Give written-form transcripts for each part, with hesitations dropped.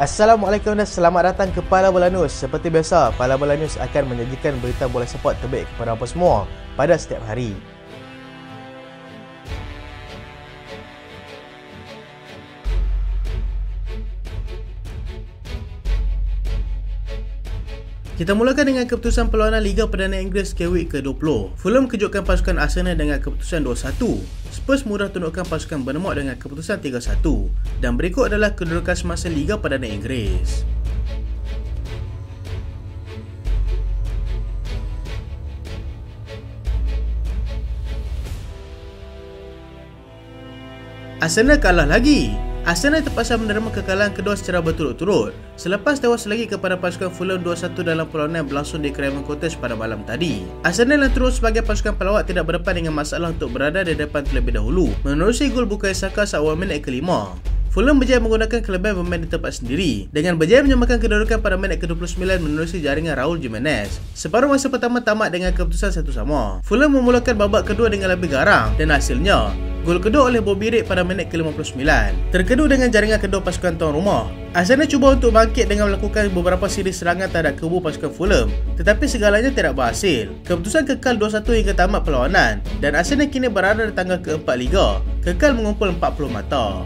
Assalamualaikum dan selamat datang ke Pala Bola News. Seperti biasa, Pala Bola News akan menyajikan berita bola sepak terbaik kepada anda semua pada setiap hari. Kita mulakan dengan keputusan perlawanan Liga Perdana Inggeris ke week ke-20. Fulham kejutkan pasukan Arsenal dengan keputusan 2-1. Spurs mudah tundukkan pasukan Bournemouth dengan keputusan 3-1. Dan berikut adalah kedudukan semasa Liga Perdana Inggeris. Arsenal kalah lagi. Arsenal terpaksa menerima kekalahan kedua secara berturut-turut selepas tewas lagi kepada pasukan Fulham 2-1 dalam perlawanan yang berlangsung di Craven Cottage pada malam tadi. Arsenal yang terus sebagai pasukan pelawat tidak berdepan dengan masalah untuk berada di depan terlebih dahulu menerusi gol Bukayo Saka seawal minit ke-5. Fulham berjaya menggunakan kelebihan bermain di tempat sendiri dengan berjaya menyamakan kedudukan pada minit ke-29 menerusi jaringan Raul Jimenez. Separuh masa pertama tamat dengan keputusan satu sama. Fulham memulakan babak kedua dengan lebih garang dan hasilnya gol kedua oleh Bobby Reid pada minit ke-59 terkedu dengan jaringan kedua pasukan tuan rumah. Arsenal cuba untuk bangkit dengan melakukan beberapa siri serangan terhadap kubu pasukan Fulham, tetapi segalanya tidak berhasil. Keputusan kekal 2-1 hingga tamat perlawanan dan Arsenal kini berada di tangga keempat Liga, kekal mengumpul 40 mata.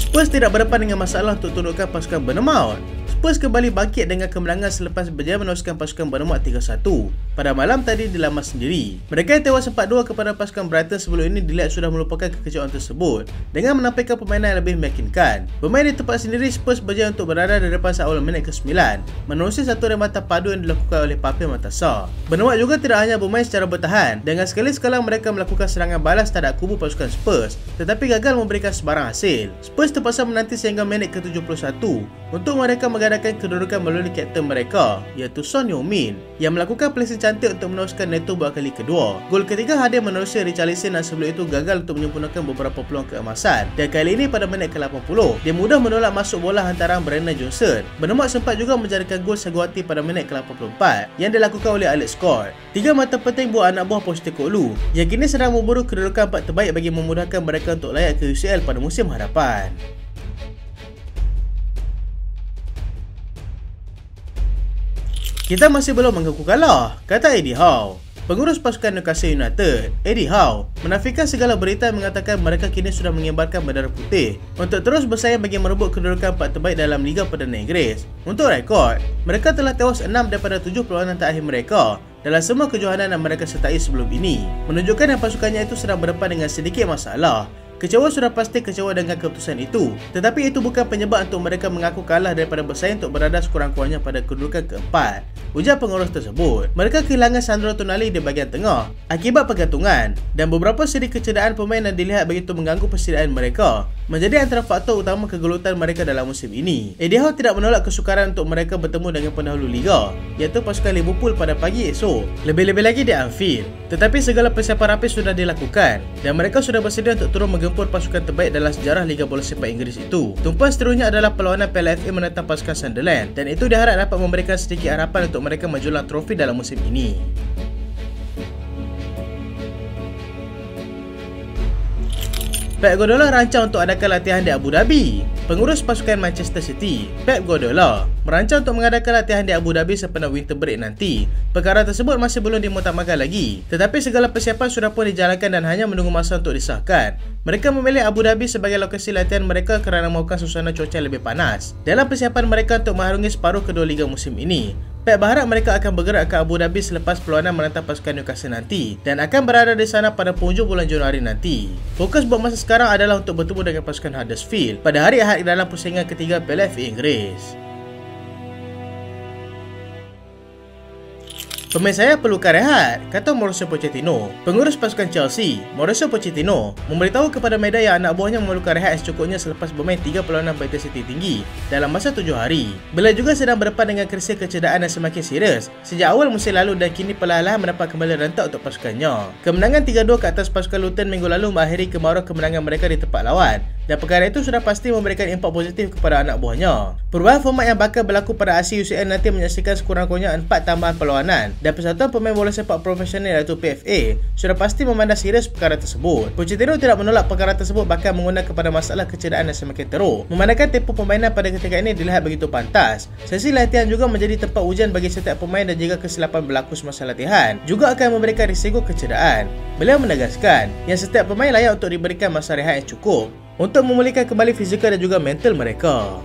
Spurs tidak berdepan dengan masalah untuk tundukkan pasukan Bournemouth. Spurs kembali bangkit dengan kemenangan selepas berjaya menewaskan pasukan Bournemouth 3-1 pada malam tadi di laman sendiri. Mereka yang tewas 4-2 kepada pasukan Brighton sebelum ini dilihat sudah melupakan kekecewaan tersebut dengan menampilkan permainan yang lebih meyakinkan. Bermain di tempat sendiri, Spurs berjaya untuk berada di depan seawal minit ke-9 menerusi satu rematan padu yang dilakukan oleh Pape Matar Sarr. Bournemouth juga tidak hanya bermain secara bertahan, dengan sekali-sekala mereka melakukan serangan balas terhadap kubu pasukan Spurs tetapi gagal memberikan sebarang hasil. Spurs terpaksa menanti sehingga minit ke-71 untuk mereka mengadakan kedudukan melalui kapten mereka iaitu Son Heung-min yang melakukan placing cantik untuk menewaskan Neto buat kali kedua. Gol ketiga hadir menerusi Richarlison yang sebelum itu gagal untuk menyempurnakan beberapa peluang keemasan, dan kali ini pada minit ke-80 dia mudah menolak masuk bola hantaran Brennan Johnson. Bournemouth sempat juga menjadikan gol Saguati pada minit ke-84 yang dilakukan oleh Alex Scott. Tiga mata penting buat anak buah Postecoglou yang kini sedang memburu kedudukan 4 terbaik bagi memudahkan mereka untuk layak ke UCL pada musim hadapan. Kita masih belum mengaku kalah, kata Eddie Howe. Pengurus pasukan Newcastle United, Eddie Howe, menafikan segala berita yang mengatakan mereka kini sudah mengibarkan bendera putih untuk terus bersaing bagi merebut kedudukan 4 terbaik dalam Liga Perdana Inggeris. Untuk rekod, mereka telah tewas 6 daripada 7 perlawanan terakhir mereka dalam semua kejohanan yang mereka sertai sebelum ini, menunjukkan yang pasukannya itu sedang berdepan dengan sedikit masalah. Kecewa sudah pasti kecewa dengan keputusan itu, tetapi itu bukan penyebab untuk mereka mengaku kalah daripada bersaing untuk berada sekurang-kurangnya pada kedudukan keempat, ujar pengurus tersebut. Mereka kehilangan Sandro Tonali di bahagian tengah akibat pergantungan dan beberapa siri kecederaan pemain yang dilihat begitu mengganggu persediaan mereka menjadi antara faktor utama kegelutan mereka dalam musim ini. Eddie Howe tidak menolak kesukaran untuk mereka bertemu dengan pendahulu Liga iaitu pasukan Liverpool pada pagi esok, lebih-lebih lagi di Anfield. Tetapi segala persiapan rapi sudah dilakukan dan mereka sudah bersedia untuk turun menggempur pasukan terbaik dalam sejarah Liga Bola Sepak Inggeris itu. Tumpuan seterusnya adalah perlawanan Piala FA menentang pasukan Sunderland dan itu diharap dapat memberikan sedikit harapan untuk mereka menjulang trofi dalam musim ini. Pep Guardiola rancang untuk adakan latihan di Abu Dhabi. Pengurus pasukan Manchester City, Pep Guardiola, merancang untuk mengadakan latihan di Abu Dhabi sempena winter break nanti. Perkara tersebut masih belum dimutamakkan lagi, tetapi segala persiapan sudah pun dijalankan dan hanya menunggu masa untuk disahkan. Mereka memilih Abu Dhabi sebagai lokasi latihan mereka kerana mahukan suasana cuaca lebih panas dalam persiapan mereka untuk mengharungi separuh kedua liga musim ini. Pep berharap mereka akan bergerak ke Abu Dhabi selepas perlawanan menentang pasukan Newcastle nanti dan akan berada di sana pada penghujung bulan Januari nanti. Fokus buat masa sekarang adalah untuk bertemu dengan pasukan Huddersfield pada hari Ahad dalam pusingan ketiga Piala FA Inggeris. Pemain saya perlukan rehat, kata Mauricio Pochettino. Pengurus pasukan Chelsea, Mauricio Pochettino, memberitahu kepada media yang anak buahnya memerlukan rehat secukupnya selepas bermain 3 perlawanan berintensitas tinggi dalam masa 7 hari. Beliau juga sedang berdepan dengan krisis kecederaan yang semakin serius sejak awal musim lalu dan kini perlahan-lahan mendapat kembali rentak untuk pasukannya. Kemenangan 3-2 ke atas pasukan Luton minggu lalu mengakhiri kemarau kemenangan mereka di tempat lawan dan perkara itu sudah pasti memberikan impak positif kepada anak buahnya. Perubahan format yang bakal berlaku pada ASEAN nanti menyaksikan sekurang-kurangnya 4 tambahan perlawanan, dan Persatuan Pemain Bola Sepak Profesional iaitu PFA sudah pasti memandang serius perkara tersebut. Pochettino tidak menolak perkara tersebut bakal mengundang kepada masalah kecederaan yang semakin teruk. Memandangkan tempoh permainan pada ketika ini dilihat begitu pantas, sesi latihan juga menjadi tempat ujian bagi setiap pemain dan jika kesilapan berlaku semasa latihan juga akan memberikan risiko kecederaan. Beliau menegaskan yang setiap pemain layak untuk diberikan masa rehat yang cukup untuk memulihkan kembali fizikal dan juga mental mereka.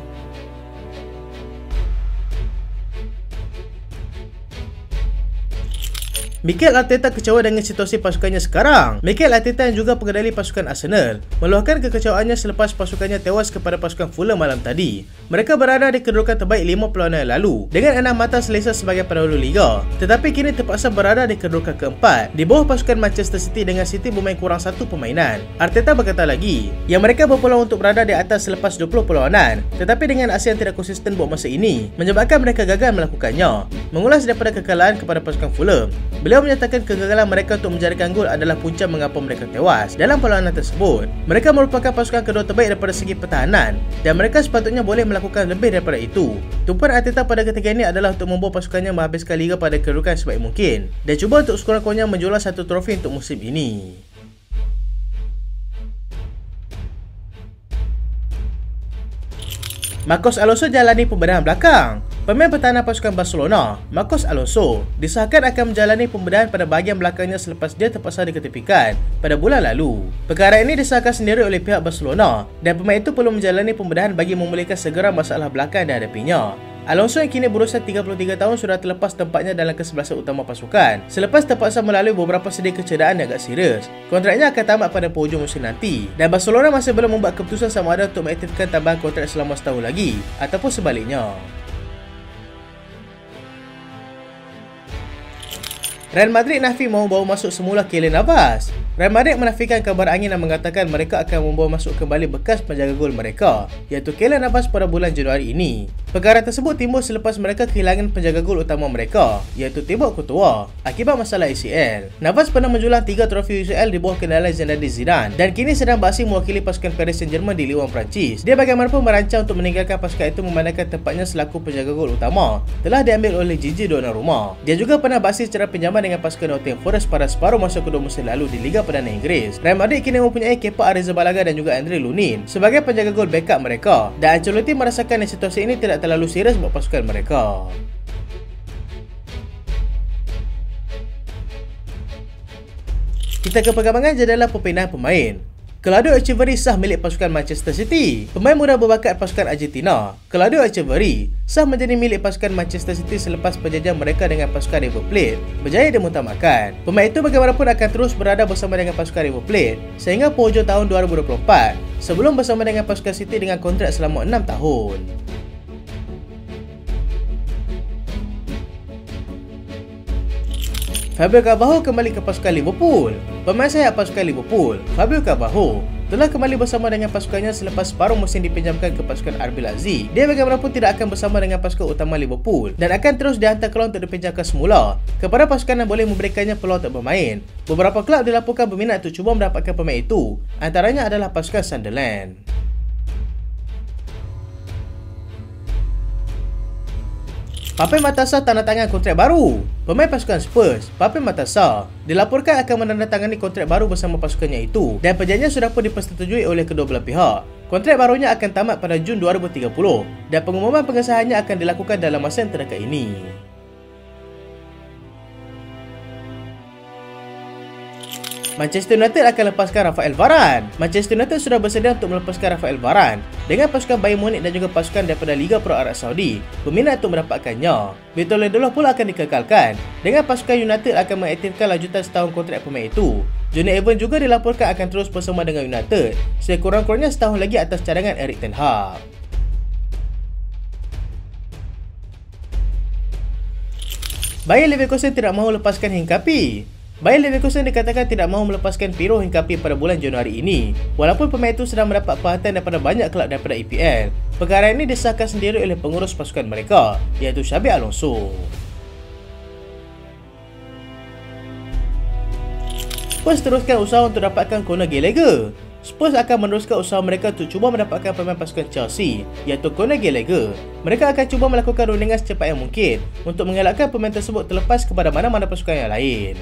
Mikel Arteta kecewa dengan situasi pasukannya sekarang. Mikel Arteta yang juga pengendali pasukan Arsenal meluahkan kekecewaannya selepas pasukannya tewas kepada pasukan Fulham malam tadi. Mereka berada di kedudukan terbaik 5 perlawanan yang lalu dengan 6 mata selesa sebagai pendahulu liga, tetapi kini terpaksa berada di kedudukan keempat di bawah pasukan Manchester City dengan City bermain kurang 1 permainan. Arteta berkata lagi yang mereka berpeluang untuk berada di atas selepas 20 perlawanan, tetapi dengan hasil yang tidak konsisten buat masa ini menyebabkan mereka gagal melakukannya. Mengulas daripada kekalahan kepada pasukan Fulham, beliau menyatakan kegagalan mereka untuk menjadikan gol adalah punca mengapa mereka tewas dalam perlawanan tersebut. Mereka merupakan pasukan kedua terbaik daripada segi pertahanan dan mereka sepatutnya boleh melakukan lebih daripada itu. Tumpuan Arteta pada ketika ini adalah untuk membawa pasukannya menghabiskan liga pada kedudukan sebaik mungkin dan cuba untuk sekurang-kurangnya menjual satu trofi untuk musim ini. Marcos Alonso jalani pembedahan belakang. Pemain pertahanan pasukan Barcelona, Marcos Alonso, disahkan akan menjalani pembedahan pada bahagian belakangnya selepas dia terpaksa diketepikan pada bulan lalu. Perkara ini disahkan sendiri oleh pihak Barcelona dan pemain itu perlu menjalani pembedahan bagi memulihkan segera masalah belakang yang dihadapinya. Alonso yang kini berusia 33 tahun sudah terlepas tempatnya dalam kesebelasan utama pasukan selepas terpaksa melalui beberapa sedi kecederaan yang agak serius. Kontraknya akan tamat pada penghujung musim nanti dan Barcelona masih belum membuat keputusan sama ada untuk mengaktifkan tambahan kontrak selama setahun lagi ataupun sebaliknya. Real Madrid nafi mahu bawa masuk semula Kylian Navas. Real Madrid menafikan kabar angin yang mengatakan mereka akan membawa masuk kembali bekas penjaga gol mereka, iaitu Kylian Navas pada bulan Januari ini. Perkara tersebut timbul selepas mereka kehilangan penjaga gol utama mereka, iaitu Thibaut Courtois, akibat masalah ACL. Navas pernah menjulang 3 trofi UCL di bawah kendali Zinedine Zidane dan kini sedang beraksi mewakili pasukan Paris Saint-Germain di Liga 1 Perancis. Dia bagaimanapun merancang untuk meninggalkan pasukan itu memandangkan tempatnya selaku penjaga gol utama telah diambil oleh Gigi Donnarumma. Dia juga pernah beraksi secara pinjaman dengan pasukan Nottingham Forest pada separuh masa kedua musim lalu di Liga Perdana Inggeris. Real Madrid kini mempunyai Kepa Arrizabalaga dan juga Andre Lunin sebagai penjaga gol backup mereka dan Ancelotti merasakan situasi ini tidak terlalu serius buat pasukan mereka. Kita ke perkembangan jadalah perpindahan pemain. Claudio Echeverri sah milik pasukan Manchester City. Pemain muda berbakat pasukan Argentina, Claudio Echeverri, sah menjadi milik pasukan Manchester City selepas perjanjian mereka dengan pasukan River Plate berjaya dimutamakan. Pemain itu bagaimanapun akan terus berada bersama dengan pasukan River Plate sehingga penghujung tahun 2024 sebelum bersama dengan pasukan City dengan kontrak selama 6 tahun. Fabio Carvalho kembali ke pasukan Liverpool. Pemain sayap pasukan Liverpool, Fabio Carvalho, telah kembali bersama dengan pasukannya selepas separuh musim dipinjamkan ke pasukan RB Leipzig. Dia bagaimanapun tidak akan bersama dengan pasukan utama Liverpool dan akan terus dihantar keluar untuk dipinjamkan semula kepada pasukan yang boleh memberikannya peluang untuk bermain. Beberapa kelab dilaporkan berminat untuk cuba mendapatkan pemain itu, antaranya adalah pasukan Sunderland. Pape Matar tanda tangan kontrak baru. Pemain pasukan Spurs, Pape Matar dilaporkan akan menandatangani kontrak baru bersama pasukannya itu dan perjanjian sudah pun dipersetujui oleh kedua belah pihak. Kontrak barunya akan tamat pada Jun 2030 dan pengumuman pengesahannya akan dilakukan dalam masa yang terdekat ini. Manchester United akan lepaskan Rafael Varane. Manchester United sudah bersedia untuk melepaskan Rafael Varane dengan pasukan Bayern Munich dan juga pasukan daripada Liga Pro Arab Saudi berminat untuk mendapatkannya. Victor Lindelof pula akan dikekalkan dengan pasukan United akan mengaktifkan lanjutan setahun kontrak pemain itu. Jonny Evans juga dilaporkan akan terus bersama dengan United sekurang-kurangnya setahun lagi atas cadangan Erik ten Hag. Bayer Leverkusen tidak mahu lepaskan Hincapie. Bayer Leverkusen dikatakan tidak mahu melepaskan Piero Hincapie pada bulan Januari ini, walaupun pemain itu sedang mendapat perhatian daripada banyak kelab daripada EPL. Perkara ini disahkan sendiri oleh pengurus pasukan mereka, iaitu Xabi Alonso. Spurs teruskan usaha untuk dapatkan Conor Gallagher. Spurs akan meneruskan usaha mereka untuk cuba mendapatkan pemain pasukan Chelsea, iaitu Conor Gallagher. Mereka akan cuba melakukan rundingan secepat yang mungkin untuk mengelakkan pemain tersebut terlepas kepada mana-mana pasukan yang lain.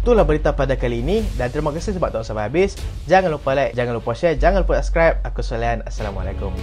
Itulah berita pada kali ini dan terima kasih sebab tonton sampai habis. Jangan lupa like, jangan lupa share, jangan lupa subscribe. Aku Solian. Assalamualaikum.